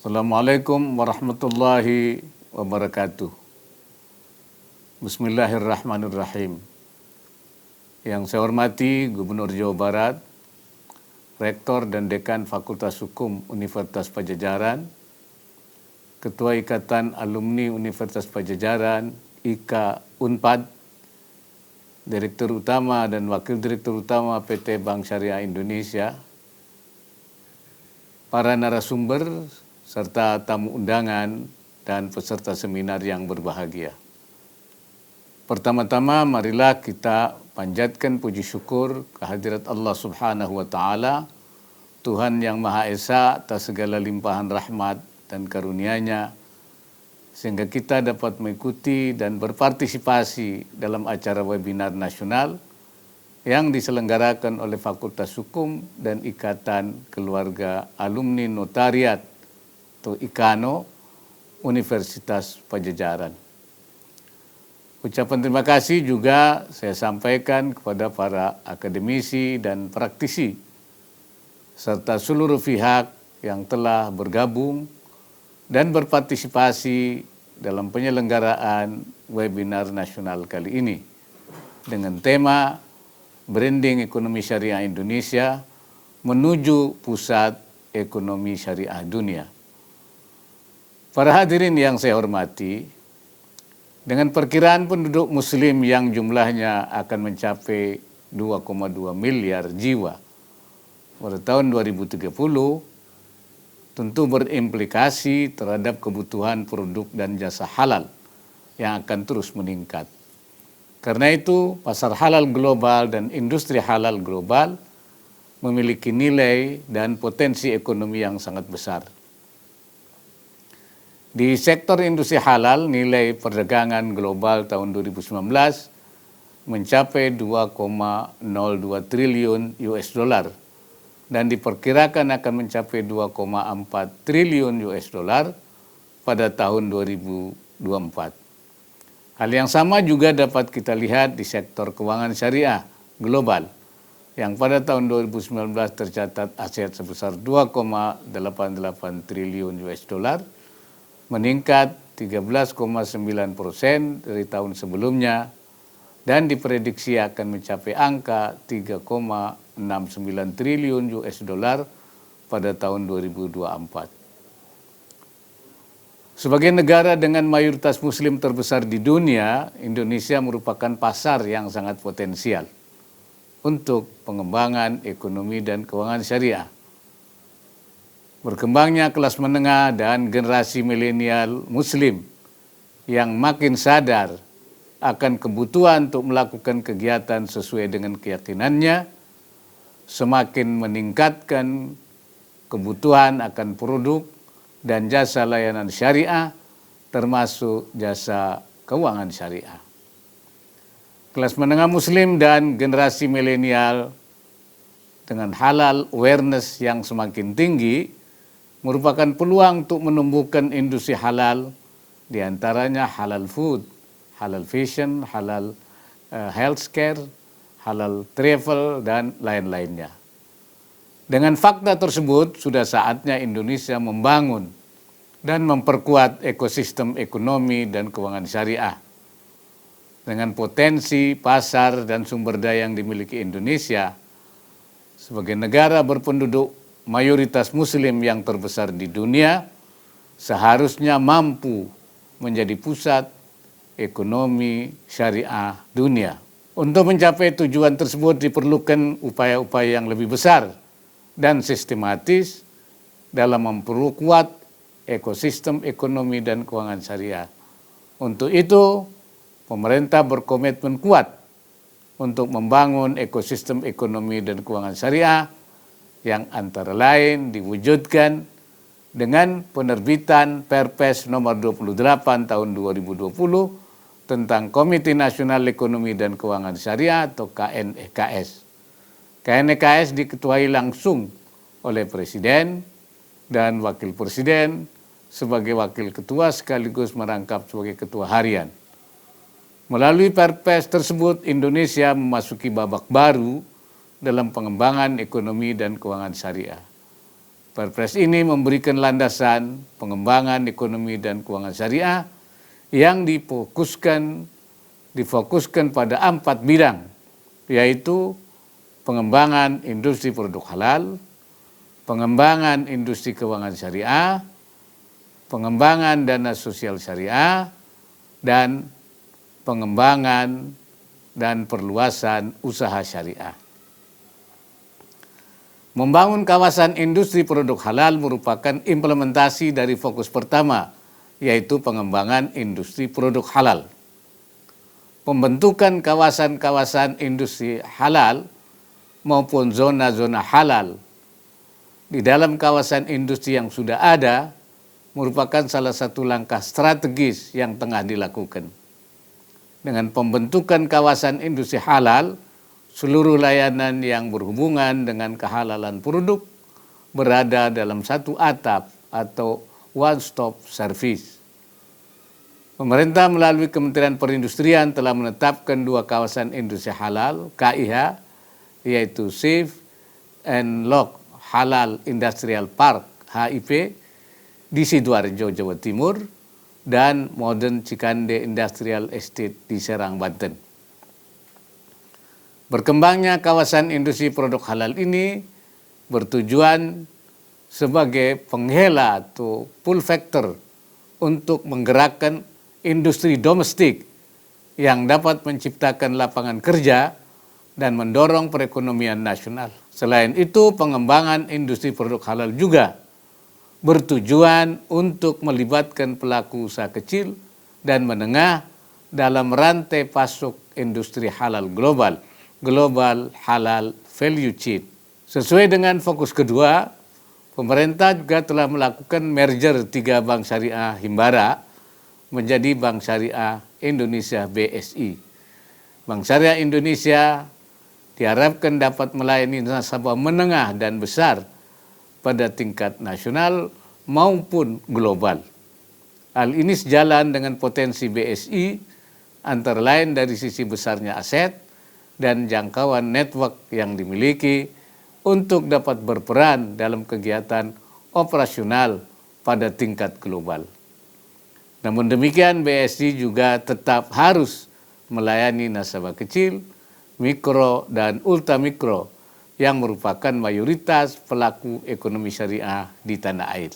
Assalamualaikum warahmatullahi wabarakatuh. Bismillahirrahmanirrahim. Yang saya hormati Gubernur Jawa Barat, Rektor dan Dekan Fakultas Hukum Universitas Padjadjaran, Ketua Ikatan Alumni Universitas Padjadjaran, IKA Unpad, Direktur Utama dan Wakil Direktur Utama PT Bank Syariah Indonesia, para narasumber, serta tamu undangan dan peserta seminar yang berbahagia. Pertama-tama marilah kita panjatkan puji syukur kehadirat Allah Subhanahu wa Ta'ala, Tuhan yang Maha Esa atas segala limpahan rahmat dan karunia-Nya, sehingga kita dapat mengikuti dan berpartisipasi dalam acara webinar nasional yang diselenggarakan oleh Fakultas Hukum dan Ikatan Keluarga Alumni Notariat atau IKANO Universitas Padjadjaran. Ucapan terima kasih juga saya sampaikan kepada para akademisi dan praktisi serta seluruh pihak yang telah bergabung dan berpartisipasi dalam penyelenggaraan webinar nasional kali ini dengan tema Branding Ekonomi Syariah Indonesia menuju Pusat Ekonomi Syariah Dunia. Para hadirin yang saya hormati, dengan perkiraan penduduk muslim yang jumlahnya akan mencapai 2,2 miliar jiwa pada tahun 2030, tentu berimplikasi terhadap kebutuhan produk dan jasa halal yang akan terus meningkat. Karena itu, pasar halal global dan industri halal global memiliki nilai dan potensi ekonomi yang sangat besar. Di sektor industri halal, nilai perdagangan global tahun 2019 mencapai 2,02 triliun US dollar dan diperkirakan akan mencapai 2,4 triliun US dollar pada tahun 2024. Hal yang sama juga dapat kita lihat di sektor keuangan syariah global yang pada tahun 2019 tercatat aset sebesar 2,88 triliun US dollar, meningkat 13,9% dari tahun sebelumnya dan diprediksi akan mencapai angka 3,69 triliun US dollar pada tahun 2024. Sebagai negara dengan mayoritas muslim terbesar di dunia, Indonesia merupakan pasar yang sangat potensial untuk pengembangan ekonomi dan keuangan syariah. Berkembangnya kelas menengah dan generasi milenial muslim yang makin sadar akan kebutuhan untuk melakukan kegiatan sesuai dengan keyakinannya, semakin meningkatkan kebutuhan akan produk dan jasa layanan syariah, termasuk jasa keuangan syariah. Kelas menengah muslim dan generasi milenial dengan halal awareness yang semakin tinggi merupakan peluang untuk menumbuhkan industri halal, diantaranya halal food, halal fashion, halal healthcare, halal travel, dan lain-lainnya. Dengan fakta tersebut, sudah saatnya Indonesia membangun dan memperkuat ekosistem ekonomi dan keuangan syariah. Dengan potensi, pasar, dan sumber daya yang dimiliki Indonesia, sebagai negara berpenduduk mayoritas muslim yang terbesar di dunia, seharusnya mampu menjadi pusat ekonomi syariah dunia. Untuk mencapai tujuan tersebut diperlukan upaya-upaya yang lebih besar dan sistematis dalam memperkuat ekosistem ekonomi dan keuangan syariah. Untuk itu, pemerintah berkomitmen kuat untuk membangun ekosistem ekonomi dan keuangan syariah yang antara lain diwujudkan dengan penerbitan Perpres nomor 28 tahun 2020 tentang Komite Nasional Ekonomi dan Keuangan Syariah atau KNEKS. KNEKS diketuai langsung oleh Presiden dan Wakil Presiden sebagai Wakil Ketua sekaligus merangkap sebagai Ketua Harian. Melalui Perpres tersebut, Indonesia memasuki babak baru dalam pengembangan ekonomi dan keuangan syariah. Perpres ini memberikan landasan pengembangan ekonomi dan keuangan syariah yang difokuskan pada 4 bidang, yaitu pengembangan industri produk halal, pengembangan industri keuangan syariah, pengembangan dana sosial syariah, dan pengembangan dan perluasan usaha syariah. Membangun kawasan industri produk halal merupakan implementasi dari fokus pertama, yaitu pengembangan industri produk halal. Pembentukan kawasan-kawasan industri halal maupun zona-zona halal di dalam kawasan industri yang sudah ada merupakan salah satu langkah strategis yang tengah dilakukan. Dengan pembentukan kawasan industri halal, seluruh layanan yang berhubungan dengan kehalalan produk berada dalam satu atap atau one-stop service. Pemerintah melalui Kementerian Perindustrian telah menetapkan 2 kawasan industri halal, KIH, yaitu Safe and Lock Halal Industrial Park, HIP, di Sidoarjo, Jawa Timur, dan Modern Cikande Industrial Estate di Serang, Banten. Berkembangnya kawasan industri produk halal ini bertujuan sebagai penghela atau pull factor untuk menggerakkan industri domestik yang dapat menciptakan lapangan kerja dan mendorong perekonomian nasional. Selain itu, pengembangan industri produk halal juga bertujuan untuk melibatkan pelaku usaha kecil dan menengah dalam rantai pasok industri halal global, Global Halal Value Chain. Sesuai dengan fokus kedua, pemerintah juga telah melakukan merger 3 bank syariah Himbara menjadi Bank Syariah Indonesia BSI. Bank Syariah Indonesia diharapkan dapat melayani nasabah menengah dan besar pada tingkat nasional maupun global. Hal ini sejalan dengan potensi BSI antara lain dari sisi besarnya aset dan jangkauan network yang dimiliki untuk dapat berperan dalam kegiatan operasional pada tingkat global. Namun demikian, BSI juga tetap harus melayani nasabah kecil, mikro, dan ultramikro yang merupakan mayoritas pelaku ekonomi syariah di tanah air.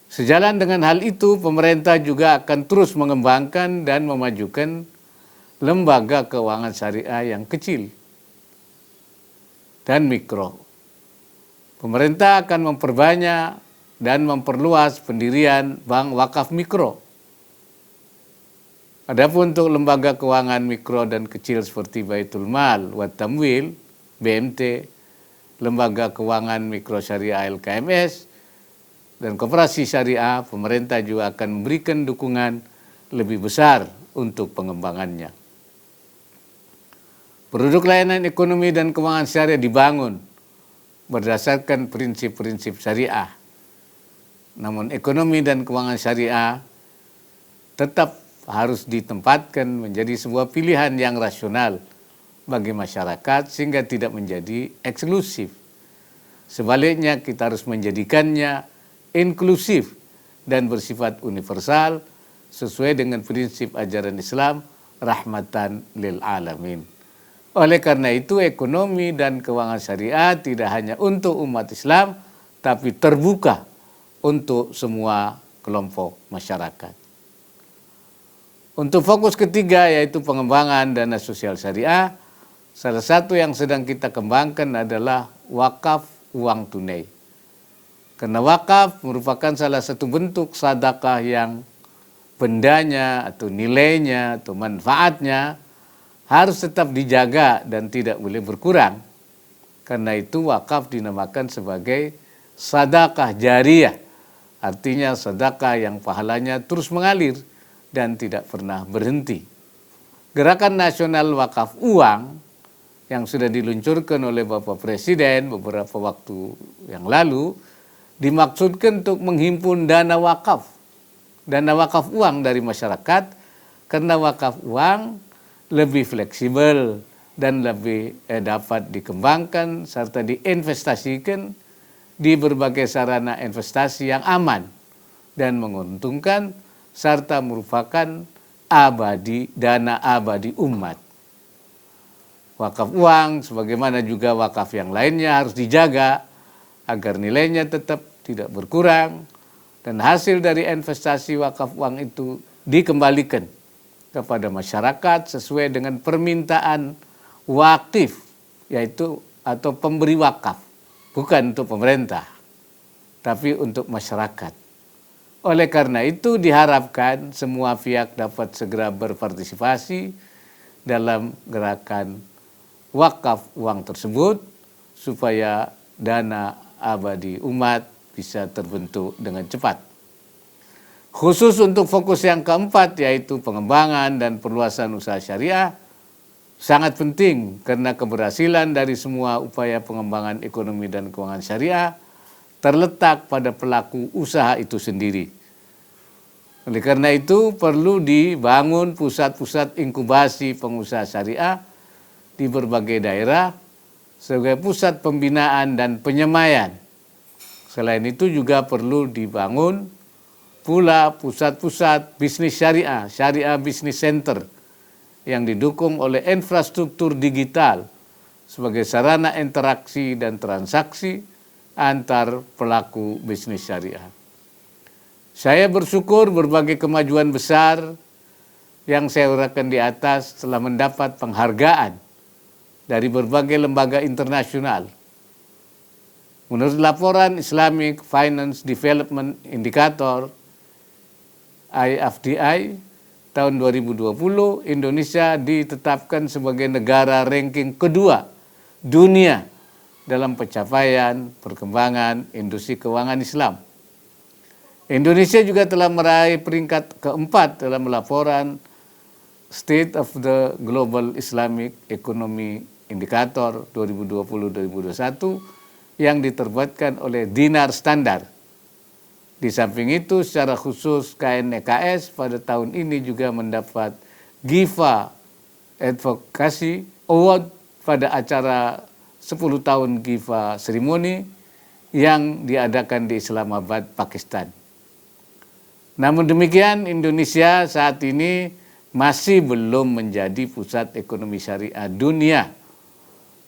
Sejalan dengan hal itu, pemerintah juga akan terus mengembangkan dan memajukan lembaga keuangan syariah yang kecil dan mikro. Pemerintah akan memperbanyak dan memperluas pendirian bank wakaf mikro. Adapun untuk lembaga keuangan mikro dan kecil seperti Baitul Mal wa Tamwil, BMT, lembaga keuangan mikro syariah LKMS, dan koperasi syariah, pemerintah juga akan memberikan dukungan lebih besar untuk pengembangannya. Produk layanan ekonomi dan keuangan syariah dibangun berdasarkan prinsip-prinsip syariah. Namun ekonomi dan keuangan syariah tetap harus ditempatkan menjadi sebuah pilihan yang rasional bagi masyarakat sehingga tidak menjadi eksklusif. Sebaliknya, kita harus menjadikannya inklusif dan bersifat universal sesuai dengan prinsip ajaran Islam, rahmatan lil alamin. Oleh karena itu, ekonomi dan keuangan syariah tidak hanya untuk umat Islam, tapi terbuka untuk semua kelompok masyarakat. Untuk fokus ketiga, yaitu pengembangan dana sosial syariah, salah satu yang sedang kita kembangkan adalah wakaf uang tunai. Karena wakaf merupakan salah satu bentuk sedekah yang bendanya atau nilainya atau manfaatnya harus tetap dijaga dan tidak boleh berkurang. Karena itu wakaf dinamakan sebagai sedekah jariyah. Artinya sedekah yang pahalanya terus mengalir dan tidak pernah berhenti. Gerakan nasional wakaf uang yang sudah diluncurkan oleh Bapak Presiden beberapa waktu yang lalu dimaksudkan untuk menghimpun dana wakaf uang dari masyarakat, karena wakaf uang lebih fleksibel dan lebih dapat dikembangkan serta diinvestasikan di berbagai sarana investasi yang aman dan menguntungkan serta merupakan dana abadi umat. Wakaf uang sebagaimana juga wakaf yang lainnya harus dijaga agar nilainya tetap tidak berkurang dan hasil dari investasi wakaf uang itu dikembalikan kepada masyarakat sesuai dengan permintaan wakif, yaitu atau pemberi wakaf, bukan untuk pemerintah tapi untuk masyarakat. Oleh karena itu diharapkan semua pihak dapat segera berpartisipasi dalam gerakan wakaf uang tersebut supaya dana abadi umat bisa terbentuk dengan cepat. Khusus untuk fokus yang keempat, yaitu pengembangan dan perluasan usaha syariah, sangat penting karena keberhasilan dari semua upaya pengembangan ekonomi dan keuangan syariah terletak pada pelaku usaha itu sendiri. Oleh karena itu perlu dibangun pusat-pusat inkubasi pengusaha syariah di berbagai daerah sebagai pusat pembinaan dan penyemaian. Selain itu juga perlu dibangun pula pusat-pusat bisnis syariah, syariah business center yang didukung oleh infrastruktur digital sebagai sarana interaksi dan transaksi antar pelaku bisnis syariah. Saya bersyukur berbagai kemajuan besar yang saya uraikan di atas telah mendapat penghargaan dari berbagai lembaga internasional. Menurut laporan Islamic Finance Development Indicator IFDI tahun 2020, Indonesia ditetapkan sebagai negara ranking kedua dunia dalam pencapaian perkembangan industri keuangan Islam. Indonesia juga telah meraih peringkat keempat dalam laporan State of the Global Islamic Economy Indikator 2020-2021 yang diterbitkan oleh Dinar Standard. Di samping itu secara khusus KNEKS pada tahun ini juga mendapat GIFA Advocacy Award pada acara 10 tahun GIFA Ceremony yang diadakan di Islamabad, Pakistan. Namun demikian Indonesia saat ini masih belum menjadi pusat ekonomi syariah dunia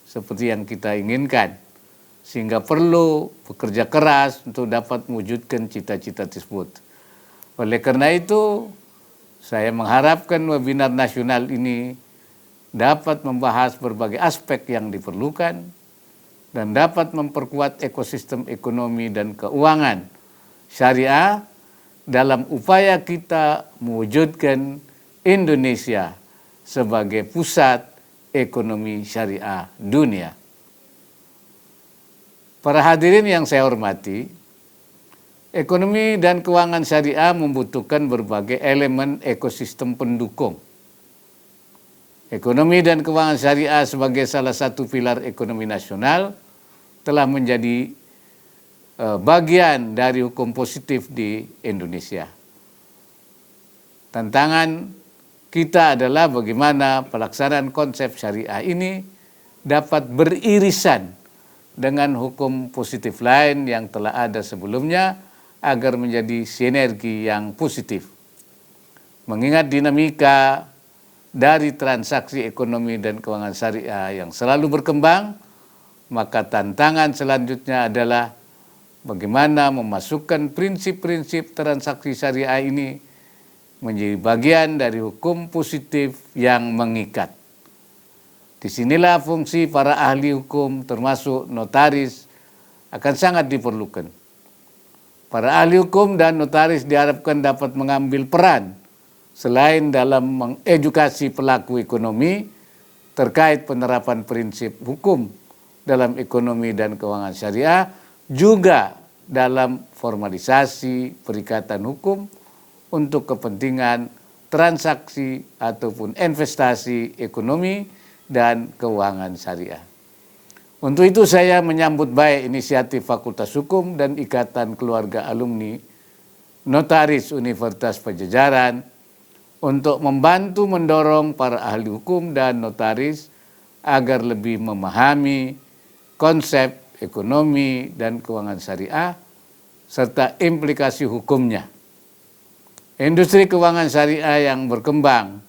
seperti yang kita inginkan, sehingga perlu bekerja keras untuk dapat mewujudkan cita-cita tersebut. Oleh karena itu, saya mengharapkan webinar nasional ini dapat membahas berbagai aspek yang diperlukan dan dapat memperkuat ekosistem ekonomi dan keuangan syariah dalam upaya kita mewujudkan Indonesia sebagai pusat ekonomi syariah dunia. Para hadirin yang saya hormati, ekonomi dan keuangan syariah membutuhkan berbagai elemen ekosistem pendukung. Ekonomi dan keuangan syariah sebagai salah satu pilar ekonomi nasional telah menjadi bagian dari hukum positif di Indonesia. Tantangan kita adalah bagaimana pelaksanaan konsep syariah ini dapat beririsan dengan hukum positif lain yang telah ada sebelumnya agar menjadi sinergi yang positif. Mengingat dinamika dari transaksi ekonomi dan keuangan syariah yang selalu berkembang, maka tantangan selanjutnya adalah bagaimana memasukkan prinsip-prinsip transaksi syariah ini menjadi bagian dari hukum positif yang mengikat. Disinilah fungsi para ahli hukum termasuk notaris akan sangat diperlukan. Para ahli hukum dan notaris diharapkan dapat mengambil peran selain dalam mengedukasi pelaku ekonomi terkait penerapan prinsip hukum dalam ekonomi dan keuangan syariah, juga dalam formalisasi perikatan hukum untuk kepentingan transaksi ataupun investasi ekonomi dan keuangan syariah. Untuk itu saya menyambut baik inisiatif Fakultas Hukum dan Ikatan Keluarga Alumni Notaris Universitas Padjadjaran untuk membantu mendorong para ahli hukum dan notaris agar lebih memahami konsep ekonomi dan keuangan syariah serta implikasi hukumnya. Industri keuangan syariah yang berkembang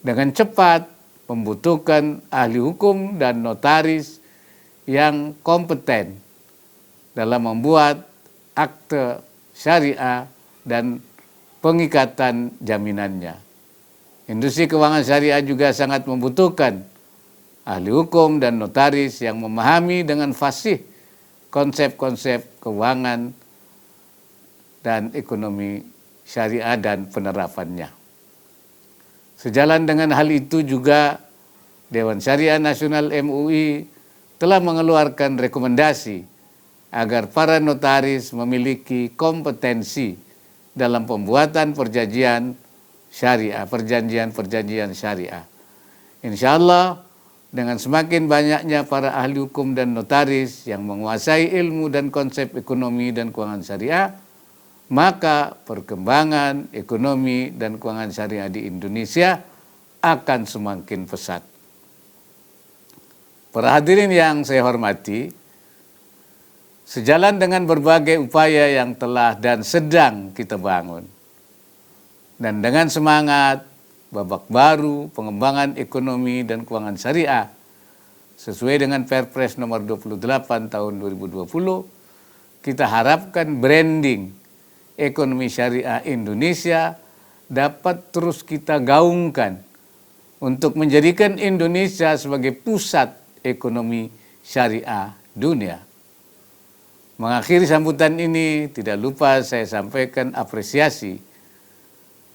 dengan cepat membutuhkan ahli hukum dan notaris yang kompeten dalam membuat akte syariah dan pengikatan jaminannya. Industri keuangan syariah juga sangat membutuhkan ahli hukum dan notaris yang memahami dengan fasih konsep-konsep keuangan dan ekonomi syariah dan penerapannya. Sejalan dengan hal itu juga Dewan Syariah Nasional MUI telah mengeluarkan rekomendasi agar para notaris memiliki kompetensi dalam pembuatan perjanjian syariah, perjanjian syariah. Insya Allah dengan semakin banyaknya para ahli hukum dan notaris yang menguasai ilmu dan konsep ekonomi dan keuangan syariah, maka perkembangan ekonomi dan keuangan syariah di Indonesia akan semakin pesat. Para hadirin yang saya hormati, sejalan dengan berbagai upaya yang telah dan sedang kita bangun, dan dengan semangat babak baru pengembangan ekonomi dan keuangan syariah sesuai dengan Perpres nomor 28 tahun 2020, kita harapkan branding ekonomi syariah Indonesia dapat terus kita gaungkan untuk menjadikan Indonesia sebagai pusat ekonomi syariah dunia. Mengakhiri sambutan ini, tidak lupa saya sampaikan apresiasi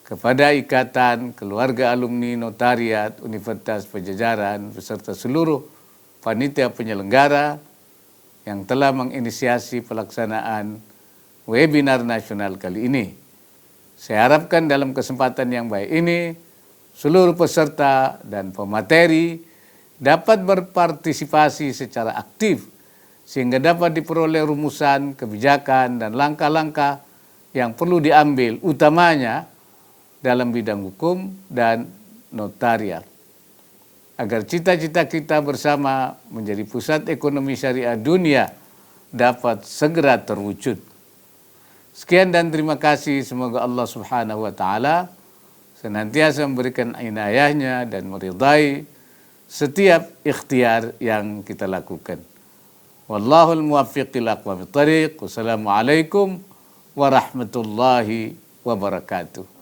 kepada Ikatan Keluarga Alumni Notariat Universitas Pajajaran beserta seluruh panitia penyelenggara yang telah menginisiasi pelaksanaan webinar nasional kali ini. Saya harapkan dalam kesempatan yang baik ini, seluruh peserta dan pemateri dapat berpartisipasi secara aktif sehingga dapat diperoleh rumusan, kebijakan, dan langkah-langkah yang perlu diambil, utamanya dalam bidang hukum dan notarial, agar cita-cita kita bersama menjadi pusat ekonomi syariah dunia dapat segera terwujud. Sekian dan terima kasih. Semoga Allah Subhanahu wa Ta'ala senantiasa memberikan inayahnya dan meridai setiap ikhtiar yang kita lakukan. Wallahul muwaffiq ila aqwamit thariq. Wassalamualaikum warahmatullahi wabarakatuh.